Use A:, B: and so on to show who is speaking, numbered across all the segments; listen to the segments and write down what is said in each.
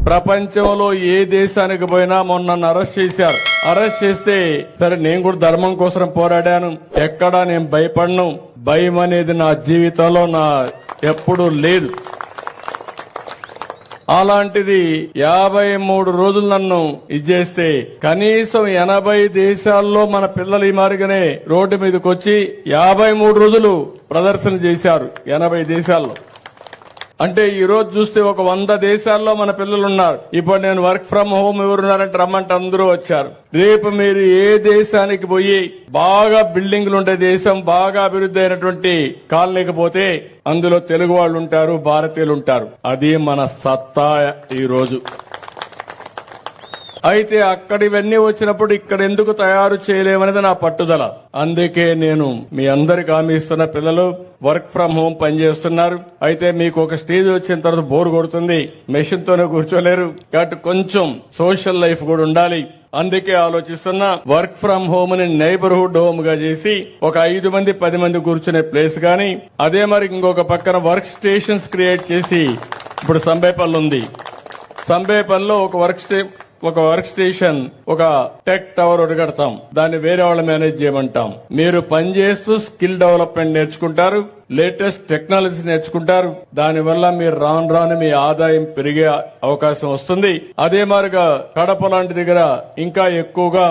A: ప్రపంచంలో ఏ దేశానికి పోయినా మొన్న అరెస్ట్ చేశారు. అరెస్ట్ చేస్తే సరే నేను కూడా ధర్మం కోసం పోరాడాను, ఎక్కడా నేను భయపడను. భయం అనేది నా జీవితంలో ఎప్పుడూ లేదు. అలాంటిది 53 రోజులు నన్ను ఇచ్చేస్తే కనీసం 80 దేశాల్లో మన పిల్లలు ఈ మారిగానే రోడ్డు మీదకి వచ్చి 53 రోజులు ప్రదర్శన చేశారు 80 దేశాల్లో. అంటే ఈ రోజు చూస్తే ఒక 100 దేశాల్లో మన పిల్లలు ఉన్నారు. ఇప్పుడు నేను వర్క్ ఫ్రం హోమ్ ఎవరున్నారంటే రమ్మంటే అందరూ వచ్చారు. రేపు మీరు ఏ దేశానికి పోయి బాగా బిల్డింగ్లు ఉండే దేశం, బాగా అభివృద్ధి అయినటువంటి కాలనీకి పోతే అందులో తెలుగు వాళ్ళు ఉంటారు, భారతీయులు ఉంటారు. అది మన సత్తా ఈ రోజు. అయితే అక్కడ ఇవన్నీ వచ్చినప్పుడు ఇక్కడ ఎందుకు తయారు చేయలేమనేది నా పట్టుదల. అందుకే నేను మీ అందరికి హామీ ఇస్తున్న, పిల్లలు వర్క్ ఫ్రం హోమ్ పనిచేస్తున్నారు. అయితే మీకు ఒక స్టేజ్ వచ్చిన తర్వాత బోర్ కొడుతుంది, మెషిన్ తోనే కూర్చోలేరు, కాబట్టి కొంచెం సోషల్ లైఫ్ కూడా ఉండాలి. అందుకే ఆలోచిస్తున్నా వర్క్ ఫ్రం హోమ్ ని నైబర్హుడ్ హోమ్ గా చేసి ఒక 5 మంది 10 మంది కూర్చునే ప్లేస్ గాని, అదే మరి ఇంకొక పక్కన వర్క్ స్టేషన్స్ క్రియేట్ చేసి, ఇప్పుడు సంబేపల్లి ఉంది, సంబేపల్లిలో ఒక వర్క్ స్టేషన్, ఒక టెక్ టవర్ ఒకటి కడతాం. దాన్ని వేరే వాళ్ళు మేనేజ్ చేయమంటాం. మీరు పనిచేస్తూ స్కిల్ డెవలప్మెంట్ నేర్చుకుంటారు, లేటెస్ట్ టెక్నాలజీ నేర్చుకుంటారు. దానివల్ల మీరు రాను మీ ఆదాయం పెరిగే అవకాశం వస్తుంది. అదే మాదిరిగా కడప లాంటి దగ్గర ఇంకా ఎక్కువగా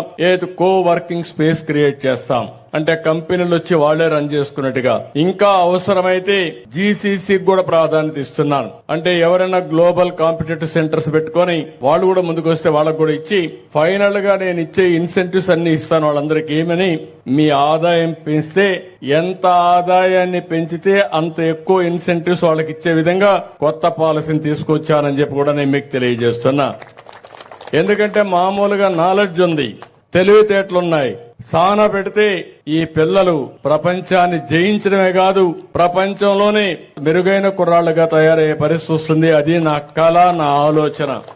A: కో వర్కింగ్ స్పేస్ క్రియేట్ చేస్తాం. అంటే కంపెనీలు వచ్చి వాళ్లే రన్ చేసుకున్నట్టుగా. ఇంకా అవసరమైతే జీసీసీకి కూడా ప్రాధాన్యత ఇస్తున్నాను. అంటే ఎవరైనా గ్లోబల్ కాంపిటేటివ్ సెంటర్స్ పెట్టుకుని వాళ్ళు కూడా ముందుకు వస్తే వాళ్ళకు కూడా ఇచ్చి, ఫైనల్ గా నేను ఇచ్చే ఇన్సెంటివ్స్ అన్ని ఇస్తాను వాళ్ళందరికీ. ఏమని, మీ ఆదాయం పెంచితే, ఎంత ఆదాయాన్ని పెంచితే అంత ఎక్కువ ఇన్సెంటివ్స్ వాళ్ళకి ఇచ్చే విధంగా కొత్త పాలసీని తీసుకొచ్చానని చెప్పి కూడా నేను మీకు తెలియజేస్తున్నా. ఎందుకంటే మామూలుగా నాలెడ్జ్ ఉంది, తెలివితేటలున్నాయి, సాన పెడితే ఈ పిల్లలు ప్రపంచాన్ని జయించడమే కాదు, ప్రపంచంలోనే మెరుగైన కుర్రాళ్లుగా తయారయ్యే పరిస్థితి వస్తుంది. అది నా కల, నా ఆలోచన.